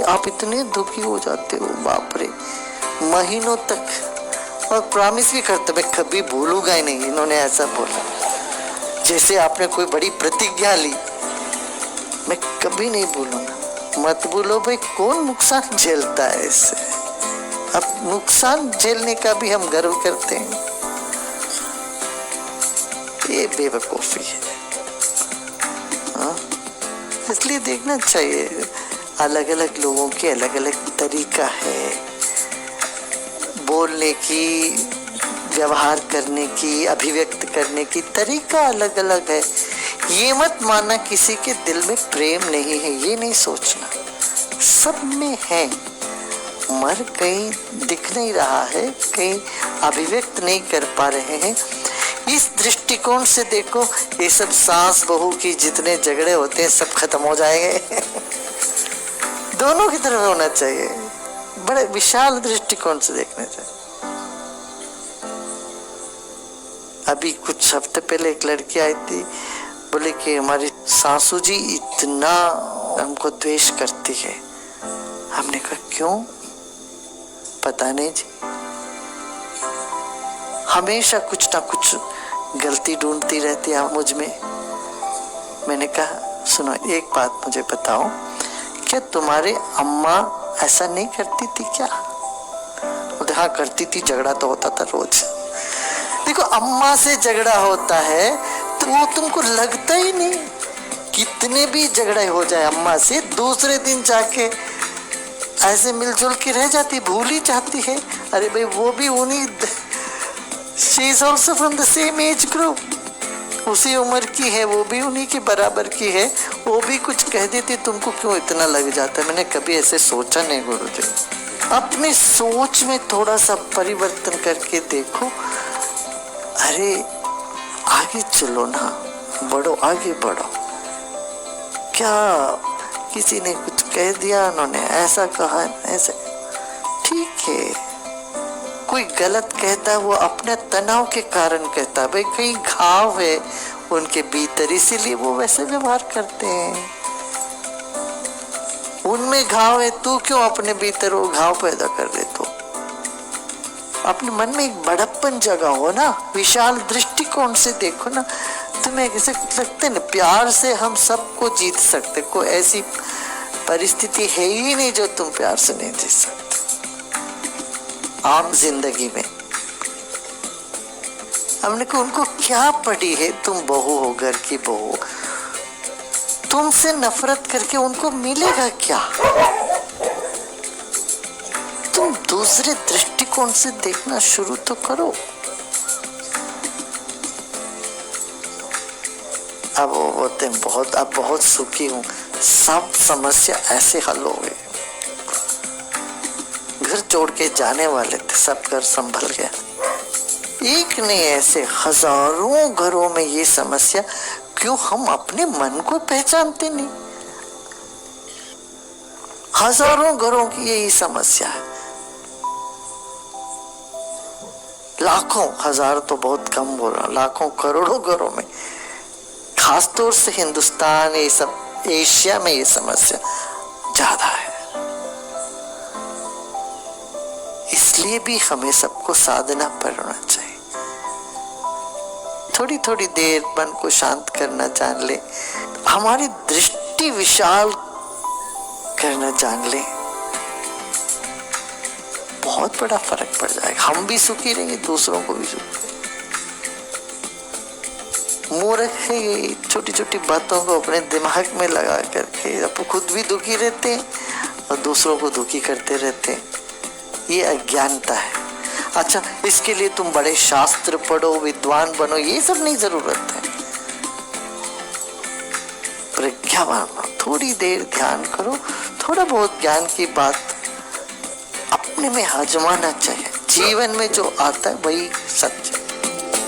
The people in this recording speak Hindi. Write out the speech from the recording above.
आप इतने दुखी हो जाते हो, बाप रे, महीनों तक। और प्रॉमिस भी करते, मैं कभी भूलूंगा ही नहीं। इन्होंने ऐसा बोला जैसे आपने कोई बड़ी प्रतिज्ञा ली, मैं कभी नहीं भूलूंगा। मत भूलो भाई, कौन नुकसान झेलता है इससे। अब नुकसान झेलने का भी हम गर्व करते हैं, ये बेवकूफी है। हाँ? इसलिए देखना चाहिए, अलग अलग लोगों के अलग अलग तरीका है बोलने की, व्यवहार करने की, अभिव्यक्त करने की तरीका अलग अलग है। ये मत मानना किसी के दिल में प्रेम नहीं है, ये नहीं सोचना, सब में है, मर कहीं दिख नहीं रहा है, कहीं अभिव्यक्त नहीं कर पा रहे हैं। इस दृष्टिकोण से देखो, ये सब सास बहू की जितने झगड़े होते हैं सब खत्म हो जाएंगे। दोनों की तरफ होना चाहिए, बड़े विशाल दृष्टिकोण से देखना चाहिए। अभी कुछ हफ्ते पहले एक लड़की आई थी, बोले कि हमारी सासू जी इतना हमको द्वेष करती है। हमने कहा क्यों? पता नहीं जी, हमेशा कुछ ना कुछ गलती ढूंढती रहती है मुझ में। मैंने कहा सुनो, एक बात मुझे बताओ, क्या तुम्हारे अम्मा ऐसा नहीं करती थी क्या? हाँ करती थी, झगड़ा तो होता था रोज। देखो, अम्मा से झगड़ा होता है तो वो तुमको लगता ही नहीं, कितने भी झगड़ा हो जाए अम्मा से, दूसरे दिन जाके ऐसे मिलजुल के रह जाती, भूल ही जाती है। अरे भाई, वो भी उन्हीं, she is also from the same age group, उसी उम्र की है, वो भी उन्हीं के बराबर की है, वो भी कुछ कह देती, तुमको क्यों इतना लग जाता है? मैंने कभी ऐसे सोचा नहीं गुरुजी। अपनी सोच में थोड़ा सा परिवर्तन करके देखो, अरे आगे चलो ना, बढ़ो, आगे बढ़ो। क्या किसी ने कुछ कह दिया, उन्होंने ऐसा कहा, ऐसे ठीक है, कोई गलत कहता है वो अपने तनाव के कारण कहता है, भाई कहीं घाव है उनके भीतर, इसीलिए वो वैसे व्यवहार करते हैं। उनमें घाव है, तू क्यों अपने भीतर वो घाव पैदा कर रहे? तो अपने मन में एक बड़प्पन जगह हो ना, विशाल दृष्टिकोण से देखो ना। तुम्हें ऐसे लगता है ना, प्यार से हम सबको जीत सकते, कोई ऐसी परिस्थिति है ही नहीं जो तुम प्यार से नहीं जीत सकते आम जिंदगी में। हमने कहा उनको क्या पड़ी है, तुम बहू हो, घर की बहू, तुमसे नफरत करके उनको मिलेगा क्या? तुम दूसरे दृष्टिकोण से देखना शुरू तो करो। अब वो बोलते हैं बहुत, अब बहुत सुखी हूं, सब समस्या ऐसे हल हो गए। घर छोड़ के जाने वाले थे, सब घर संभल गया। एक नहीं, ऐसे हजारों घरों में ये समस्या। क्यों हम अपने मन को पहचानते नहीं? हजारों घरों की यही समस्या है। लाखों, हजार तो बहुत कम बोल रहा, लाखों करोड़ों घरों में, खासतौर से हिंदुस्तान, ये सब एशिया में ये समस्या ज्यादा है। इसलिए भी हमें सबको साधना पर होना चाहिए। थोड़ी थोड़ी देर मन को शांत करना जान ले, हमारी दृष्टि विशाल करना जान ले, बहुत बड़ा फर्क पड़ जाएगा। हम भी सुखी रहेंगे, दूसरों को भी सुखी। मूर्ख है, छोटी छोटी बातों को अपने दिमाग में लगा करके आप खुद भी दुखी रहते हैं और दूसरों को दुखी करते रहते हैं। ये अज्ञानता है। अच्छा, इसके लिए तुम बड़े शास्त्र पढ़ो, विद्वान बनो, ये सब नहीं जरूरत है। प्रज्ञावान हो, थोड़ी देर ध्यान करो, थोड़ा बहुत ज्ञान की बात अपने में आजमाना चाहिए। जीवन में जो आता है वही सत्य।